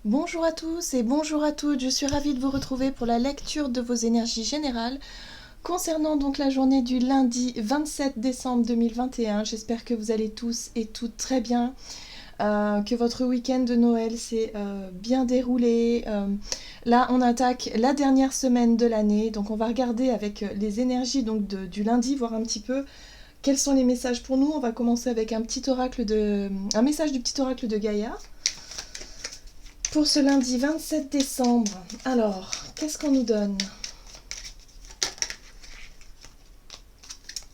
Bonjour à tous et bonjour à toutes, je suis ravie de vous retrouver pour la lecture de vos énergies générales concernant donc la journée du lundi 27 décembre 2021. J'espère que vous allez tous et toutes très bien, que votre week-end de Noël s'est bien déroulé. Là, on attaque la dernière semaine de l'année, donc on va regarder avec les énergies donc du lundi, voir un petit peu quels sont les messages pour nous. On va commencer avec un message du petit oracle de Gaïa. Pour ce lundi 27 décembre, alors, qu'est-ce qu'on nous donne?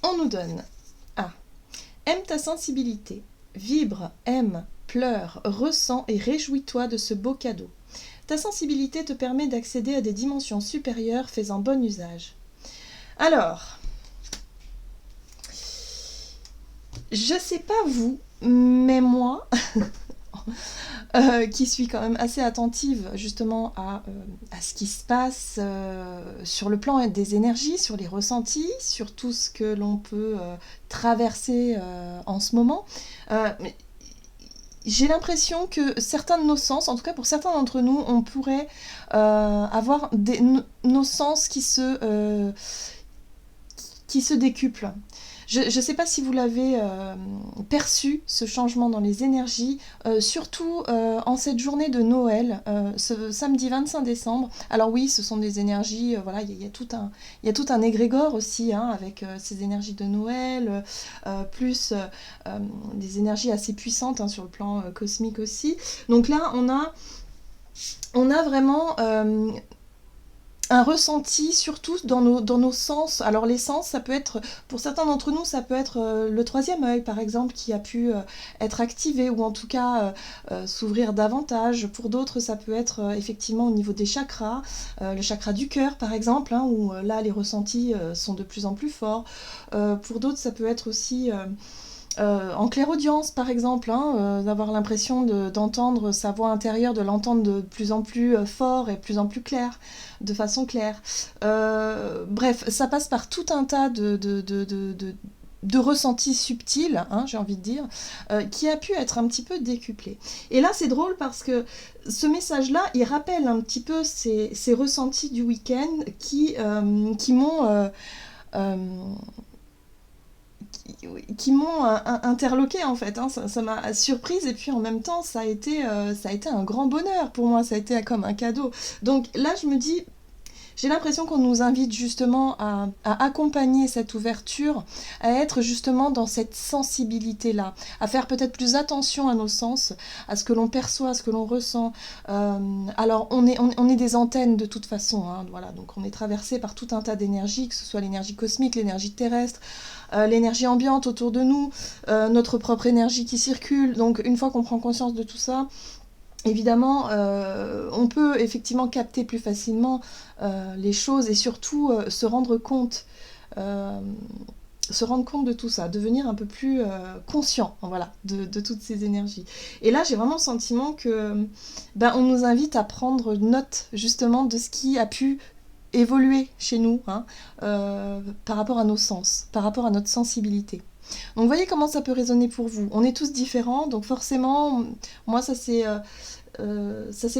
On nous donne aime ta sensibilité, vibre, aime, pleure, ressens et réjouis-toi de ce beau cadeau. Ta sensibilité te permet d'accéder à des dimensions supérieures, fais-en bon usage. Alors, je sais pas vous, mais moi, qui suis quand même assez attentive justement à ce qui se passe sur le plan des énergies, sur les ressentis, sur tout ce que l'on peut traverser en ce moment. J'ai l'impression que certains de nos sens, en tout cas pour certains d'entre nous, on pourrait avoir nos sens qui se décuplent. Je ne sais pas si vous l'avez perçu, ce changement dans les énergies, surtout en cette journée de Noël, ce samedi 25 décembre. Alors oui, ce sont des énergies, voilà, il y a tout un égrégore aussi, hein, avec ces énergies de Noël, plus des énergies assez puissantes, hein, sur le plan cosmique aussi. Donc là, on a vraiment un ressenti surtout dans nos sens. Alors les sens, ça peut être, pour certains d'entre nous, ça peut être le troisième œil par exemple qui a pu être activé ou en tout cas s'ouvrir davantage. Pour d'autres, ça peut être effectivement au niveau des chakras, le chakra du cœur par exemple, hein, où là les ressentis sont de plus en plus forts. Pour d'autres, ça peut être aussi en clairaudience par exemple, hein, d'avoir l'impression d'entendre sa voix intérieure, de l'entendre de plus en plus fort et de plus en plus clair, de façon claire. Bref, ça passe par tout un tas de ressentis subtils, hein, j'ai envie de dire, qui a pu être un petit peu décuplé. Et là, c'est drôle parce que ce message-là, il rappelle un petit peu ces ressentis du week-end qui m'ont... qui m'ont interloqué en fait, hein. Ça m'a surprise et puis en même temps ça a été un grand bonheur pour moi, ça a été comme un cadeau. Donc là je me dis, j'ai l'impression qu'on nous invite justement à accompagner cette ouverture, à être justement dans cette sensibilité-là, à faire peut-être plus attention à nos sens, à ce que l'on perçoit, à ce que l'on ressent. Alors on est des antennes de toute façon, hein, voilà, donc on est traversé par tout un tas d'énergies, que ce soit l'énergie cosmique, l'énergie terrestre, l'énergie ambiante autour de nous, notre propre énergie qui circule. Donc une fois qu'on prend conscience de tout ça, évidemment, on peut effectivement capter plus facilement les choses et surtout euh, se rendre compte de tout ça, devenir un peu plus conscient, voilà, de toutes ces énergies. Et là, j'ai vraiment le sentiment que on nous invite à prendre note justement de ce qui a pu évoluer chez nous, hein, par rapport à nos sens, par rapport à notre sensibilité. Donc vous voyez comment ça peut résonner pour vous. On est tous différents, donc forcément, moi ça s'est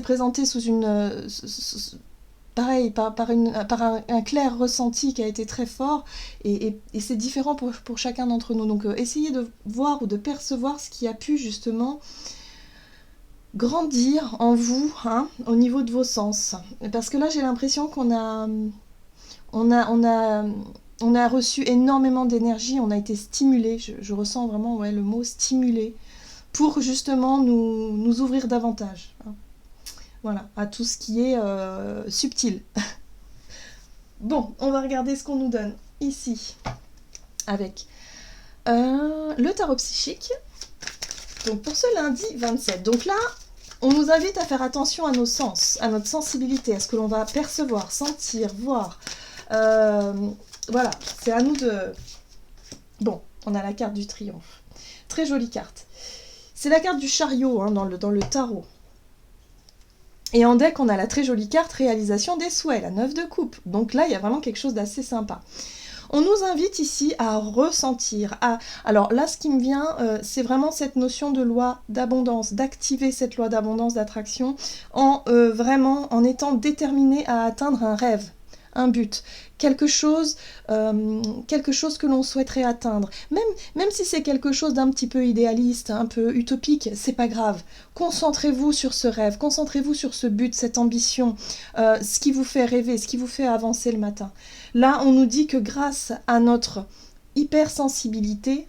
présenté sous une... pareil, par un clair ressenti qui a été très fort, et c'est différent pour chacun d'entre nous. Donc essayez de voir ou de percevoir ce qui a pu justement grandir en vous, hein, au niveau de vos sens. Parce que là, j'ai l'impression on a, on a, on a reçu énormément d'énergie, on a été stimulé, je ressens vraiment, ouais, le mot stimulé, pour justement nous ouvrir davantage, hein. Voilà, à tout ce qui est subtil. Bon, on va regarder ce qu'on nous donne ici, avec le tarot psychique. Donc pour ce lundi 27. Donc là, on nous invite à faire attention à nos sens, à notre sensibilité, à ce que l'on va percevoir, sentir, voir. Voilà, c'est à nous de... Bon, on a la carte du triomphe. Très jolie carte. C'est la carte du chariot, hein, dans le tarot. Et en deck, on a la très jolie carte réalisation des souhaits, la 9 de coupe. Donc là, il y a vraiment quelque chose d'assez sympa. On nous invite ici à ressentir. Alors là, ce qui me vient, c'est vraiment cette notion de loi d'abondance, d'activer cette loi d'abondance, d'attraction, vraiment en étant déterminé à atteindre un rêve, un but, quelque chose que l'on souhaiterait atteindre. Même si c'est quelque chose d'un petit peu idéaliste, un peu utopique, c'est pas grave. Concentrez-vous sur ce rêve, concentrez-vous sur ce but, cette ambition, ce qui vous fait rêver, ce qui vous fait avancer le matin. Là, on nous dit que grâce à notre hypersensibilité,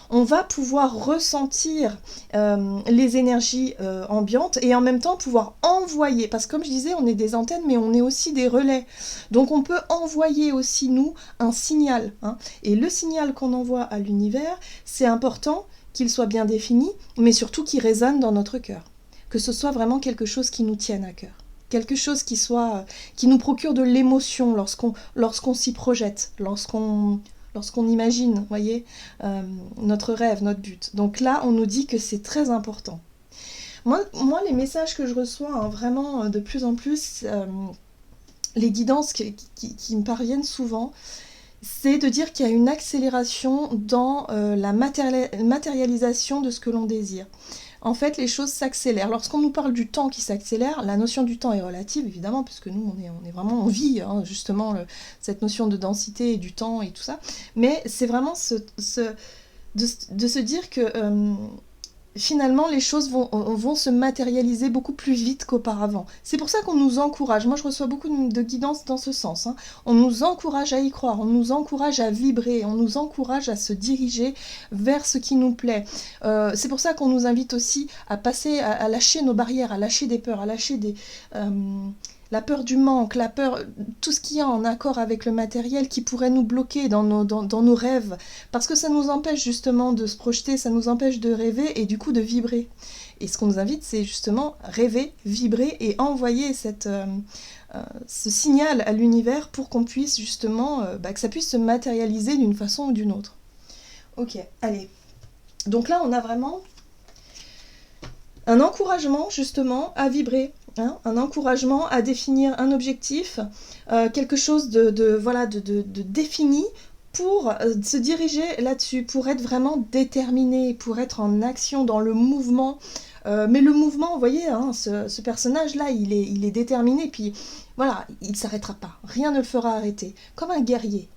on va pouvoir ressentir les énergies ambiantes et en même temps pouvoir envoyer, parce que comme je disais, on est des antennes, mais on est aussi des relais. Donc on peut envoyer aussi, nous, un signal. Et le signal qu'on envoie à l'univers, c'est important qu'il soit bien défini, mais surtout qu'il résonne dans notre cœur. Que ce soit vraiment quelque chose qui nous tienne à cœur. Quelque chose qui nous procure de l'émotion lorsqu'on s'y projette, lorsqu'on imagine, voyez, notre rêve, notre but. Donc là, on nous dit que c'est très important. Moi, les messages que je reçois, vraiment de plus en plus, les guidances qui me parviennent souvent, c'est de dire qu'il y a une accélération dans la matérialisation de ce que l'on désire. En fait, les choses s'accélèrent. Lorsqu'on nous parle du temps qui s'accélère, la notion du temps est relative, évidemment, puisque nous, on est vraiment en vie, justement, cette notion de densité et du temps et tout ça. Mais c'est vraiment de se dire que finalement, les choses vont se matérialiser beaucoup plus vite qu'auparavant. C'est pour ça qu'on nous encourage. Moi, je reçois beaucoup de guidance dans ce sens. On nous encourage à y croire, on nous encourage à vibrer, on nous encourage à se diriger vers ce qui nous plaît. C'est pour ça qu'on nous invite aussi à passer, à lâcher nos barrières, à lâcher des peurs, à lâcher la peur du manque, la peur, tout ce qui est en accord avec le matériel qui pourrait nous bloquer dans nos rêves, parce que ça nous empêche justement de se projeter, ça nous empêche de rêver et du coup de vibrer. Et ce qu'on nous invite, c'est justement rêver, vibrer et envoyer ce signal à l'univers pour qu'on puisse justement, que ça puisse se matérialiser d'une façon ou d'une autre. Ok, allez. Donc là, on a vraiment un encouragement justement à vibrer. Un encouragement à définir un objectif, quelque chose de défini pour se diriger là-dessus, pour être vraiment déterminé, pour être en action dans le mouvement. Mais le mouvement, vous voyez, ce personnage-là, il est déterminé, puis voilà, il ne s'arrêtera pas. Rien ne le fera arrêter, comme un guerrier.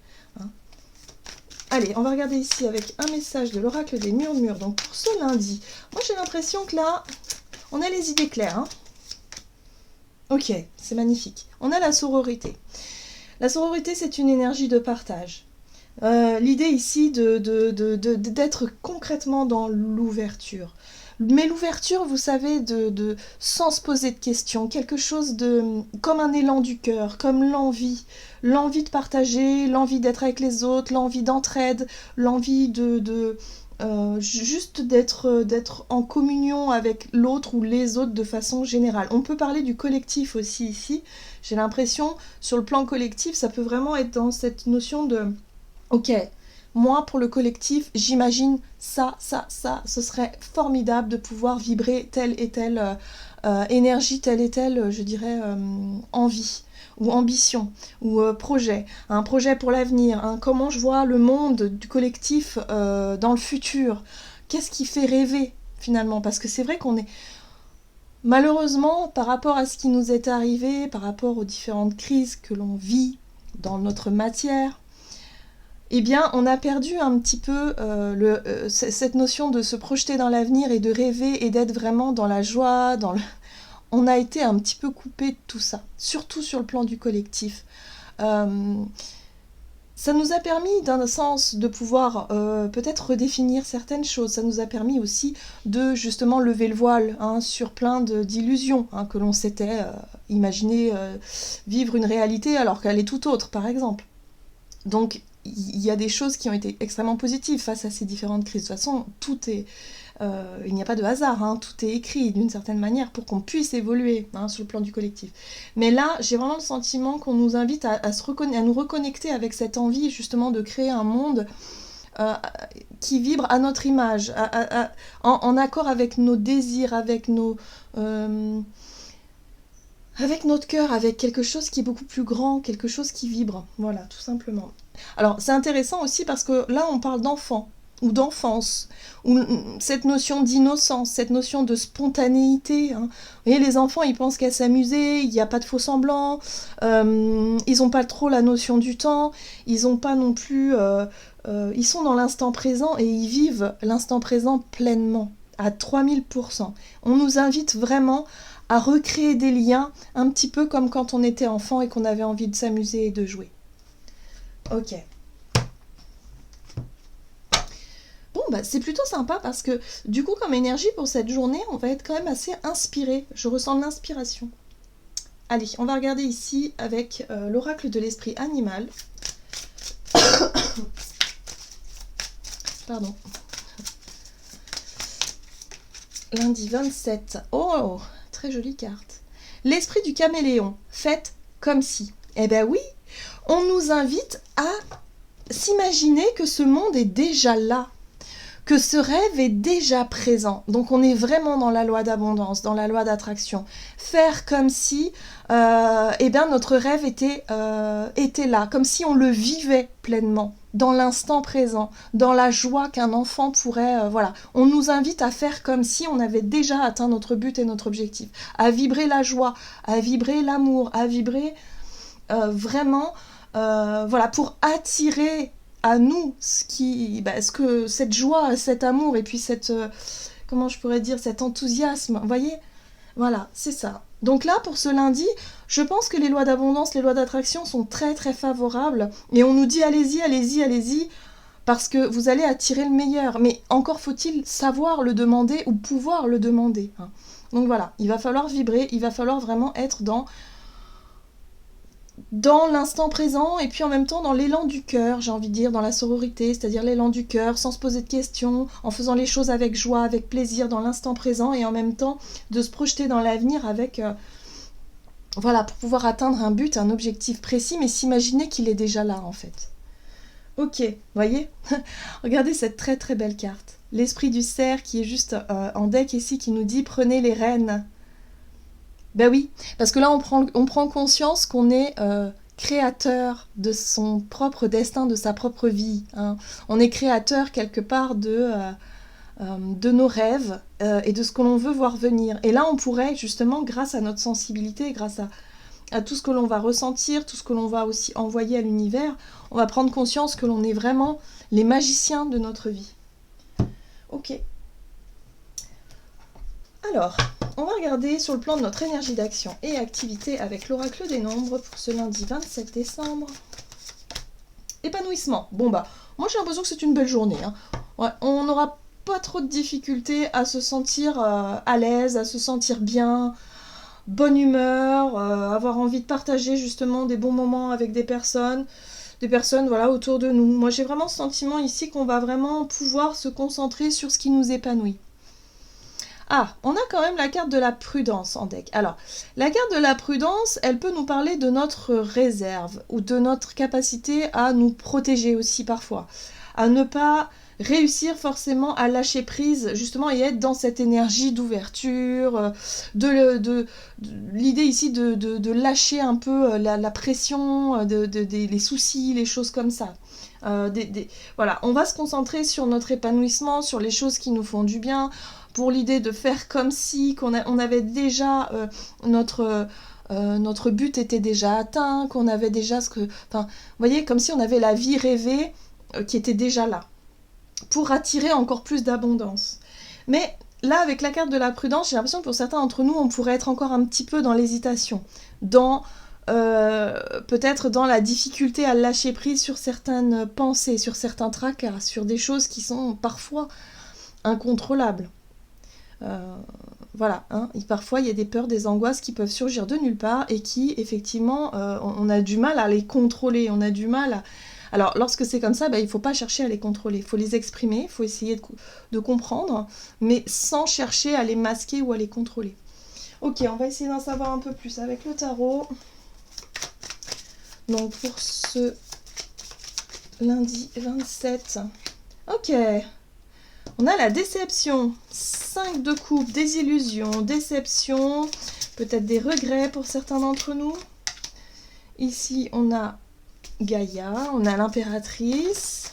Allez, on va regarder ici avec un message de l'oracle des murmures. Donc pour ce lundi, moi j'ai l'impression que là, on a les idées claires. Ok, c'est magnifique. On a la sororité. La sororité, c'est une énergie de partage. L'idée ici d'être concrètement dans l'ouverture. Mais l'ouverture, vous savez, sans se poser de questions, quelque chose comme un élan du cœur, comme l'envie de partager, l'envie d'être avec les autres, l'envie d'entraide, l'envie juste d'être en communion avec l'autre ou les autres de façon générale. On peut parler du collectif aussi ici. J'ai l'impression, sur le plan collectif, ça peut vraiment être dans cette notion de ok, moi pour le collectif, j'imagine ça, ce serait formidable de pouvoir vibrer telle et telle énergie, telle et telle, je dirais, envie ou ambition, ou projet, un projet pour l'avenir, comment je vois le monde du collectif dans le futur, qu'est-ce qui fait rêver finalement, parce que c'est vrai qu'on est malheureusement par rapport à ce qui nous est arrivé, par rapport aux différentes crises que l'on vit dans notre matière, eh bien on a perdu un petit peu cette notion de se projeter dans l'avenir et de rêver et d'être vraiment dans la joie, on a été un petit peu coupé de tout ça, surtout sur le plan du collectif. Ça nous a permis, d'un sens, de pouvoir peut-être redéfinir certaines choses. Ça nous a permis aussi de justement lever le voile sur plein d'illusions que l'on s'était imaginé vivre une réalité alors qu'elle est tout autre, par exemple. Donc, il y a des choses qui ont été extrêmement positives face à ces différentes crises. De toute façon, il n'y a pas de hasard, tout est écrit d'une certaine manière pour qu'on puisse évoluer sur le plan du collectif. Mais là, j'ai vraiment le sentiment qu'on nous invite à nous reconnecter avec cette envie justement de créer un monde qui vibre à notre image, en accord avec nos désirs, avec avec notre cœur, avec quelque chose qui est beaucoup plus grand, quelque chose qui vibre. Voilà, tout simplement. Alors, c'est intéressant aussi parce que là, on parle d'enfant ou d'enfance, ou cette notion d'innocence, cette notion de spontanéité. Hein. Vous voyez, les enfants, ils pensent qu'à s'amuser, il n'y a pas de faux semblants, ils n'ont pas trop la notion du temps, ils n'ont pas non plus... ils sont dans l'instant présent et ils vivent l'instant présent pleinement, à 3000%. On nous invite vraiment à recréer des liens, un petit peu comme quand on était enfant et qu'on avait envie de s'amuser et de jouer. Ok. Bon, bah, c'est plutôt sympa parce que du coup, comme énergie pour cette journée, on va être quand même assez inspiré. Je ressens de l'inspiration. Allez, on va regarder ici avec l'oracle de l'esprit animal. Pardon. Lundi 27. Oh, très jolie carte. L'esprit du caméléon. Faites comme si. Eh ben oui, on nous invite à s'imaginer que ce monde est déjà là, que ce rêve est déjà présent. Donc on est vraiment dans la loi d'abondance, dans la loi d'attraction. Faire comme si eh bien, notre rêve était là, comme si on le vivait pleinement, dans l'instant présent, dans la joie qu'un enfant pourrait... voilà. On nous invite à faire comme si on avait déjà atteint notre but et notre objectif, à vibrer la joie, à vibrer l'amour, à vibrer vraiment... voilà, pour attirer à nous ce que cette joie, cet amour et puis cette comment je pourrais dire, cet enthousiasme, vous voyez, voilà, c'est ça. Donc là, pour ce lundi, je pense que les lois d'abondance, les lois d'attraction sont très très favorables et on nous dit allez-y, allez-y, allez-y parce que vous allez attirer le meilleur. Mais encore faut-il savoir le demander ou pouvoir le demander. Hein. Donc voilà, il va falloir vibrer, il va falloir vraiment être dans l'instant présent et puis en même temps dans l'élan du cœur, j'ai envie de dire, dans la sororité, c'est-à-dire l'élan du cœur, sans se poser de questions, en faisant les choses avec joie, avec plaisir, dans l'instant présent et en même temps de se projeter dans l'avenir avec, voilà, pour pouvoir atteindre un but, un objectif précis, mais s'imaginer qu'il est déjà là en fait. Ok, voyez. Regardez cette très très belle carte. L'esprit du cerf qui est juste en deck ici qui nous dit prenez les rênes. Ben oui, parce que là on prend conscience qu'on est créateur de son propre destin, de sa propre vie. Hein. On est créateur quelque part de nos rêves et de ce que l'on veut voir venir. Et là on pourrait justement, grâce à notre sensibilité, grâce à tout ce que l'on va ressentir, tout ce que l'on va aussi envoyer à l'univers, on va prendre conscience que l'on est vraiment les magiciens de notre vie. Ok. Alors, on va regarder sur le plan de notre énergie d'action et activité avec l'oracle des nombres pour ce lundi 27 décembre. Épanouissement. Bon bah, moi j'ai l'impression que c'est une belle journée. Hein. Ouais, on n'aura pas trop de difficultés à se sentir à l'aise, à se sentir bien, bonne humeur, avoir envie de partager justement des bons moments avec des personnes voilà, autour de nous. Moi j'ai vraiment ce sentiment ici qu'on va vraiment pouvoir se concentrer sur ce qui nous épanouit. Ah, on a quand même la carte de la prudence en deck. Alors, la carte de la prudence, elle peut nous parler de notre réserve ou de notre capacité à nous protéger aussi parfois, à ne pas réussir forcément à lâcher prise justement et être dans cette énergie d'ouverture, de l'idée ici de lâcher un peu la pression, les soucis, les choses comme ça. Voilà, on va se concentrer sur notre épanouissement, sur les choses qui nous font du bien, pour l'idée de faire comme si on avait déjà notre but était déjà atteint, qu'on avait déjà ce que... Enfin, vous voyez, comme si on avait la vie rêvée qui était déjà là, pour attirer encore plus d'abondance. Mais là, avec la carte de la prudence, j'ai l'impression que pour certains d'entre nous, on pourrait être encore un petit peu dans l'hésitation, peut-être dans la difficulté à lâcher prise sur certaines pensées, sur certains tracas, sur des choses qui sont parfois incontrôlables. Voilà, hein. Et parfois il y a des peurs, des angoisses qui peuvent surgir de nulle part et qui effectivement on a du mal à les contrôler, on a du mal à... Alors lorsque c'est comme ça, il ne faut pas chercher à les contrôler, il faut les exprimer, il faut essayer de comprendre, mais sans chercher à les masquer ou à les contrôler. Ok, on va essayer d'en savoir un peu plus avec le tarot. Donc pour ce lundi 27, ok. On a la déception, 5 de coupe, désillusion, déception, peut-être des regrets pour certains d'entre nous. Ici, on a Gaïa, on a l'impératrice,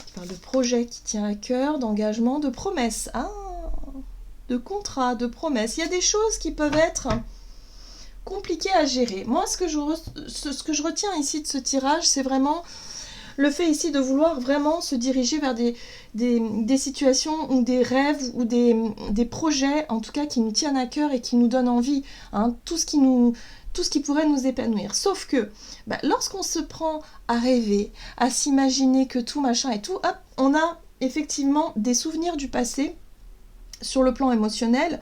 qui parle de projet qui tient à cœur, d'engagement, de promesses. Ah, de contrat, de promesses. Il y a des choses qui peuvent être compliquées à gérer. Moi, ce que je retiens ici de ce tirage, c'est vraiment le fait ici de vouloir vraiment se diriger vers des situations ou des rêves ou des projets, en tout cas, qui nous tiennent à cœur et qui nous donnent envie. Hein, tout ce qui pourrait nous épanouir. Sauf que, lorsqu'on se prend à rêver, à s'imaginer que tout, machin et tout, hop, on a effectivement des souvenirs du passé sur le plan émotionnel,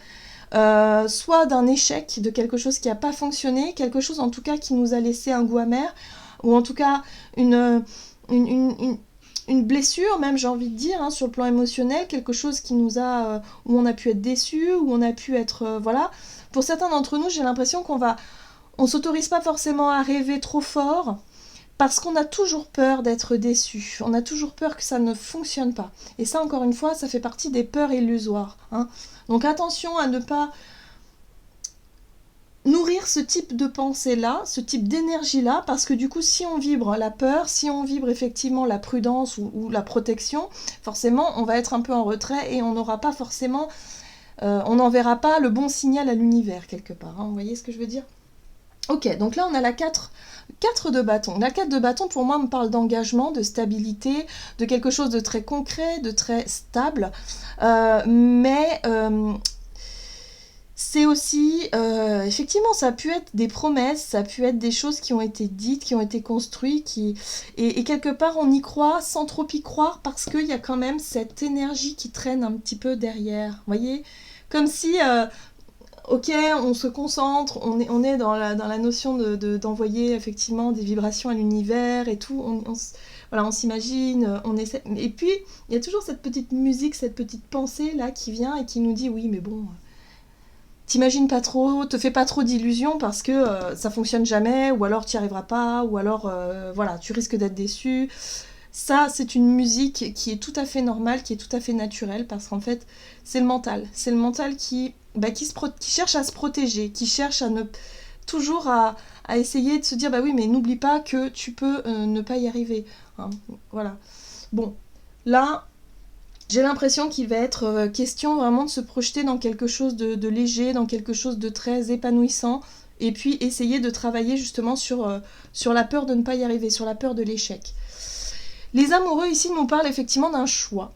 soit d'un échec, de quelque chose qui n'a pas fonctionné, quelque chose en tout cas qui nous a laissé un goût amer, ou en tout cas une blessure même, j'ai envie de dire, hein, sur le plan émotionnel, quelque chose qui nous a, où on a pu être déçu, où on a pu être, voilà. Pour certains d'entre nous, j'ai l'impression on s'autorise pas forcément à rêver trop fort, parce qu'on a toujours peur d'être déçu, on a toujours peur que ça ne fonctionne pas. Et ça, encore une fois, ça fait partie des peurs illusoires. Hein. Donc attention à ne pas nourrir ce type de pensée-là, ce type d'énergie-là, parce que du coup, si on vibre la peur, si on vibre effectivement la prudence ou la protection, forcément, on va être un peu en retrait et on n'aura pas forcément... on n'enverra pas le bon signal à l'univers, quelque part. Hein. Vous voyez ce que je veux dire ? Ok, donc là on a la 4 de bâton. La 4 de bâton pour moi me parle d'engagement, de stabilité, de quelque chose de très concret, de très stable. Mais c'est aussi, effectivement, ça a pu être des promesses, ça a pu être des choses qui ont été dites, qui ont été construites, et quelque part on y croit sans trop y croire parce qu'il y a quand même cette énergie qui traîne un petit peu derrière. Vous voyez ? Comme si... ok, on se concentre, on est dans la notion d'envoyer effectivement des vibrations à l'univers et tout, on s'imagine, on essaie... Et puis, il y a toujours cette petite musique, cette petite pensée là qui vient et qui nous dit oui, mais bon, t'imagines pas trop, te fais pas trop d'illusions parce que ça fonctionne jamais, ou alors t'y arriveras pas, ou alors voilà, tu risques d'être déçu. Ça, c'est une musique qui est tout à fait normale, qui est tout à fait naturelle, parce qu'en fait, c'est le mental. C'est le mental qui cherche à se protéger, qui cherche toujours à essayer de se dire, bah oui, mais n'oublie pas que tu peux ne pas y arriver. Hein, voilà. Bon, là, j'ai l'impression qu'il va être question vraiment de se projeter dans quelque chose de léger, dans quelque chose de très épanouissant, et puis essayer de travailler justement sur la peur de ne pas y arriver, sur la peur de l'échec. Les amoureux ici nous parlent effectivement d'un choix,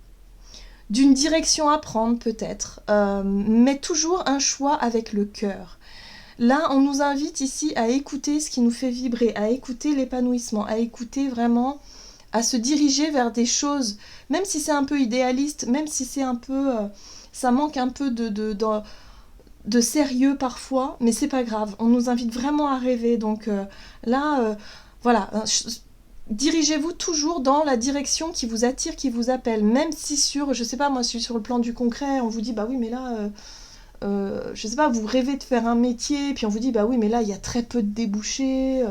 d'une direction à prendre peut-être, mais toujours un choix avec le cœur. Là, on nous invite ici à écouter ce qui nous fait vibrer, à écouter l'épanouissement, à écouter vraiment, à se diriger vers des choses, même si c'est un peu idéaliste, même si c'est un peu, ça manque un peu de sérieux parfois, mais c'est pas grave. On nous invite vraiment à rêver, donc là, voilà. Dirigez-vous toujours dans la direction qui vous attire, qui vous appelle, même si je sais pas, moi je suis sur le plan du concret, on vous dit bah oui mais là, je sais pas, vous rêvez de faire un métier, puis on vous dit bah oui mais là il y a très peu de débouchés,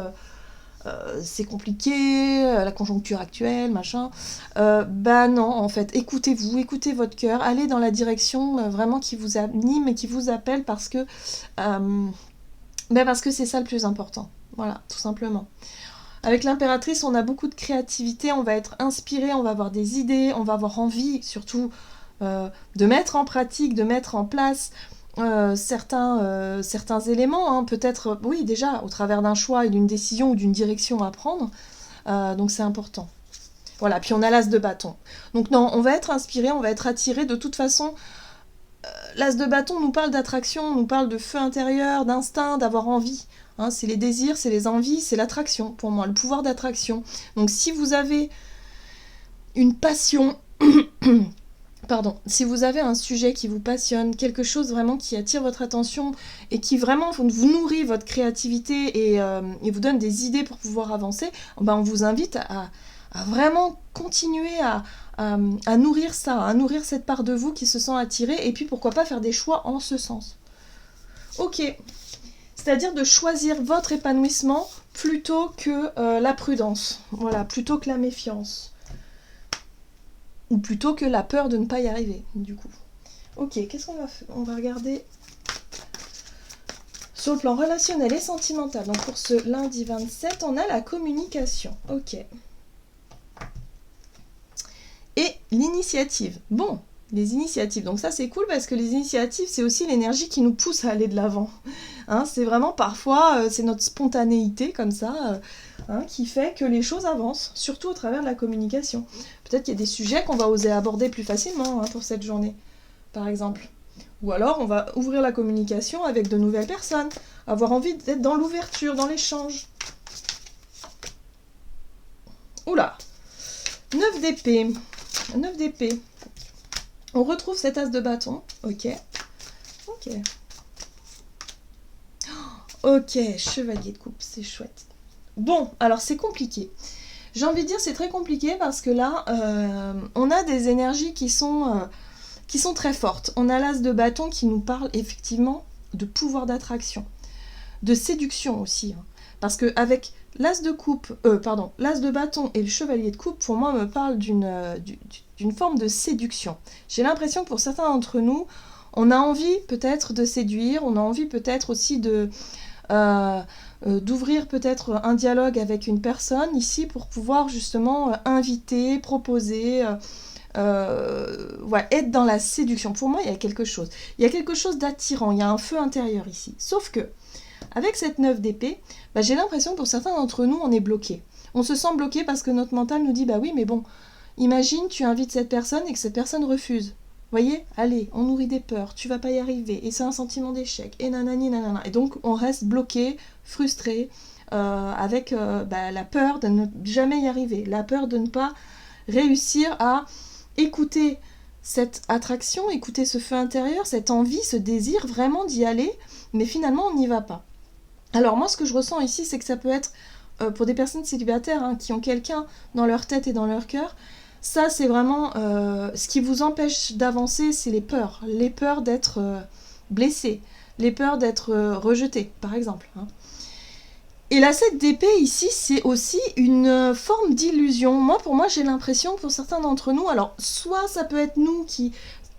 c'est compliqué, la conjoncture actuelle, machin. Bah non, en fait, écoutez-vous, écoutez votre cœur, allez dans la direction vraiment qui vous anime et qui vous appelle parce que c'est ça le plus important. Voilà, tout simplement. Avec l'impératrice, on a beaucoup de créativité, on va être inspiré, on va avoir des idées, on va avoir envie surtout de mettre en pratique, de mettre en place certains éléments, hein, peut-être, oui, déjà, au travers d'un choix et d'une décision ou d'une direction à prendre, donc c'est important. Voilà, puis on a l'as de bâton. Donc non, on va être inspiré, on va être attiré, de toute façon, l'as de bâton nous parle d'attraction, nous parle de feu intérieur, d'instinct, d'avoir envie. Hein, c'est les désirs, c'est les envies, c'est l'attraction, pour moi, le pouvoir d'attraction. Donc si vous avez une passion, pardon, si vous avez un sujet qui vous passionne, quelque chose vraiment qui attire votre attention et qui vraiment vous nourrit votre créativité et vous donne des idées pour pouvoir avancer, on vous invite à vraiment continuer à nourrir ça, à nourrir cette part de vous qui se sent attirée, et puis pourquoi pas faire des choix en ce sens. Ok, c'est-à-dire de choisir votre épanouissement plutôt que la prudence, voilà, plutôt que la méfiance, ou plutôt que la peur de ne pas y arriver, du coup. Ok, qu'est-ce qu'on va faire ? On va regarder Sur le plan relationnel et sentimental, donc pour ce lundi 27, on a la communication. Ok. Et l'initiative. Bon, les initiatives. Donc ça, c'est cool parce que les initiatives, c'est aussi l'énergie qui nous pousse à aller de l'avant. Hein, c'est vraiment parfois, c'est notre spontanéité comme ça, qui fait que les choses avancent, surtout au travers de la communication. Peut-être qu'il y a des sujets qu'on va oser aborder plus facilement pour cette journée, par exemple. Ou alors, on va ouvrir la communication avec de nouvelles personnes, avoir envie d'être dans l'ouverture, dans l'échange. Oula, 9 d'épée. 9 d'épée. On retrouve cet as de bâton. Ok. Ok. Ok, chevalier de coupe, c'est chouette. Bon, alors c'est compliqué. J'ai envie de dire c'est très compliqué parce que là, on a des énergies qui sont très fortes. On a l'as de bâton qui nous parle effectivement de pouvoir d'attraction, de séduction aussi. Parce qu'avec l'as de coupe, l'as de bâton et le chevalier de coupe, pour moi, me parle d'une forme de séduction. J'ai l'impression que pour certains d'entre nous, on a envie peut-être de séduire, on a envie peut-être aussi d'ouvrir peut-être un dialogue avec une personne ici pour pouvoir justement inviter, proposer, être dans la séduction. Pour moi, il y a quelque chose. Il y a quelque chose d'attirant, il y a un feu intérieur ici. Sauf que, avec cette 9 d'épée, j'ai l'impression que pour certains d'entre nous, on est bloqué. On se sent bloqué parce que notre mental nous dit, bah oui, mais bon, imagine, tu invites cette personne et que cette personne refuse. Voyez, allez, on nourrit des peurs, tu vas pas y arriver, et c'est un sentiment d'échec, et nanani nanana. Et donc, on reste bloqué, frustré, avec la peur de ne jamais y arriver, la peur de ne pas réussir à écouter cette attraction, écouter ce feu intérieur, cette envie, ce désir vraiment d'y aller, mais finalement, on n'y va pas. Alors moi, ce que je ressens ici, c'est que ça peut être, pour des personnes célibataires qui ont quelqu'un dans leur tête et dans leur cœur, ça, c'est vraiment ce qui vous empêche d'avancer, c'est les peurs d'être blessé, les peurs d'être rejeté, par exemple. Et la 7 d'épée, ici, c'est aussi une forme d'illusion. Pour moi, j'ai l'impression, pour certains d'entre nous, alors, soit ça peut être nous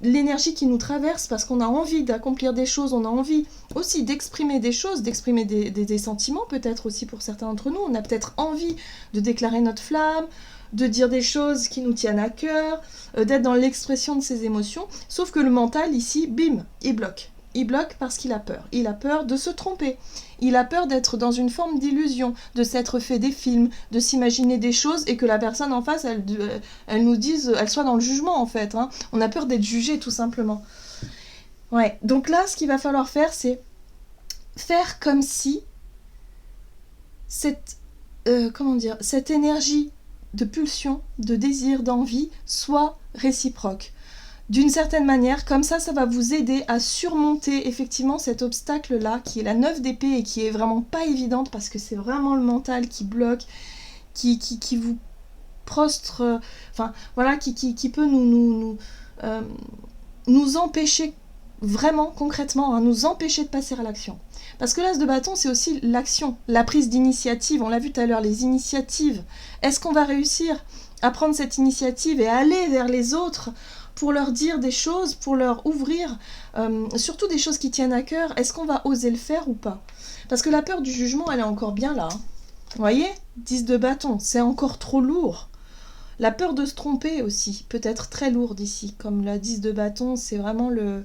l'énergie qui nous traverse parce qu'on a envie d'accomplir des choses, on a envie aussi d'exprimer des choses, d'exprimer des sentiments, peut-être aussi pour certains d'entre nous, on a peut-être envie de déclarer notre flamme, de dire des choses qui nous tiennent à cœur, d'être dans l'expression de ses émotions, sauf que le mental ici, bim, il bloque. Il bloque parce qu'il a peur. Il a peur de se tromper. Il a peur d'être dans une forme d'illusion, de s'être fait des films, de s'imaginer des choses et que la personne en face, elle nous dise, elle soit dans le jugement en fait. On a peur d'être jugé tout simplement. Ouais, donc là, ce qu'il va falloir faire, c'est faire comme si cette énergie de pulsion, de désir, d'envie soit réciproque. D'une certaine manière, comme ça va vous aider à surmonter effectivement cet obstacle-là, qui est la 9 d'épée et qui est vraiment pas évidente parce que c'est vraiment le mental qui bloque, qui vous prostre, qui peut nous empêcher vraiment concrètement, nous empêcher de passer à l'action. Parce que l'as de bâton, c'est aussi l'action, la prise d'initiative. On l'a vu tout à l'heure, les initiatives. Est-ce qu'on va réussir à prendre cette initiative et aller vers les autres pour leur dire des choses, pour leur ouvrir, surtout des choses qui tiennent à cœur? Est-ce qu'on va oser le faire ou pas? Parce que la peur du jugement, elle est encore bien là. Vous voyez, 10 de bâton, c'est encore trop lourd. La peur de se tromper aussi, peut être très lourde ici. Comme la 10 de bâton, c'est vraiment le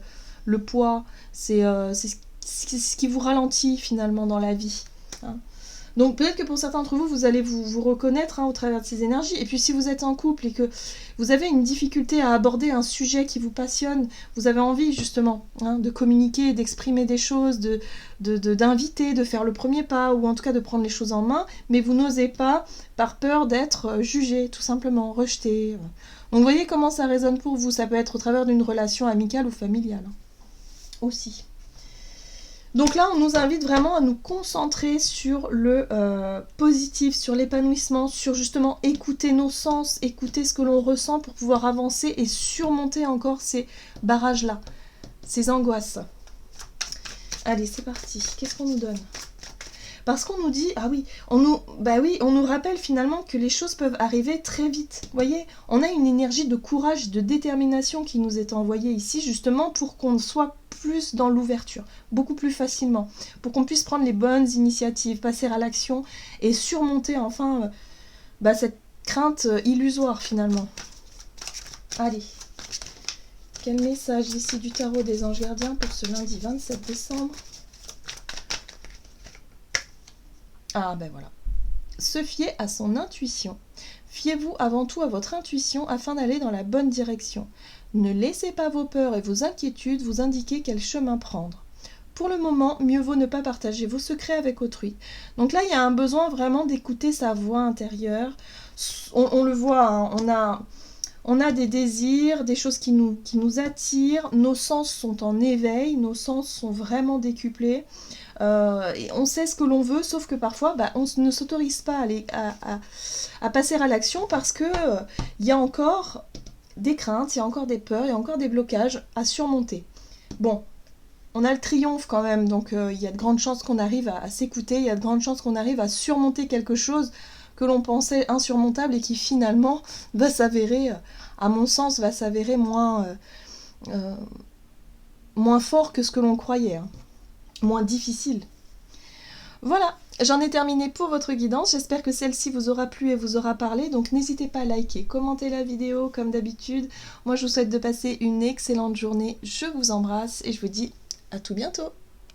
poids, c'est ce qui vous ralentit finalement dans la vie. Donc peut-être que pour certains d'entre vous, vous allez vous reconnaître au travers de ces énergies. Et puis si vous êtes en couple et que vous avez une difficulté à aborder un sujet qui vous passionne, vous avez envie justement de communiquer, d'exprimer des choses, d'inviter, de faire le premier pas, ou en tout cas de prendre les choses en main, mais vous n'osez pas par peur d'être jugé, tout simplement, rejeté. Donc vous voyez comment ça résonne pour vous. Ça peut être au travers d'une relation amicale ou familiale aussi. Donc là, on nous invite vraiment à nous concentrer sur le positif, sur l'épanouissement, sur justement écouter nos sens, écouter ce que l'on ressent pour pouvoir avancer et surmonter encore ces barrages-là, ces angoisses. Allez, c'est parti. Qu'est-ce qu'on nous donne ? Parce qu'on nous dit, on nous rappelle finalement que les choses peuvent arriver très vite. Vous voyez, on a une énergie de courage, de détermination qui nous est envoyée ici, justement pour qu'on soit plus dans l'ouverture, beaucoup plus facilement, pour qu'on puisse prendre les bonnes initiatives, passer à l'action et surmonter enfin cette crainte illusoire finalement. Allez, quel message ici du tarot des anges gardiens pour ce lundi 27 décembre? Ah ben voilà. Se fier à son intuition. Fiez-vous avant tout à votre intuition afin d'aller dans la bonne direction. Ne laissez pas vos peurs et vos inquiétudes vous indiquer quel chemin prendre. Pour le moment, mieux vaut ne pas partager vos secrets avec autrui. Donc là, il y a un besoin vraiment d'écouter sa voix intérieure. On le voit, hein, on a des désirs, des choses qui nous attirent. Nos sens sont en éveil, nos sens sont vraiment décuplés. Et on sait ce que l'on veut, sauf que parfois on ne s'autorise pas à passer à l'action parce que y a encore des craintes, il y a encore des peurs, il y a encore des blocages à surmonter. Bon, on a le triomphe quand même, donc il y a de grandes chances qu'on arrive à s'écouter, il y a de grandes chances qu'on arrive à surmonter quelque chose que l'on pensait insurmontable et qui finalement va s'avérer, à mon sens, va s'avérer moins fort que ce que l'on croyait, hein. Moins difficile. Voilà, j'en ai terminé pour votre guidance. J'espère que celle-ci vous aura plu et vous aura parlé. Donc n'hésitez pas à liker, commenter la vidéo comme d'habitude. Moi je vous souhaite de passer une excellente journée. Je vous embrasse et je vous dis à tout bientôt.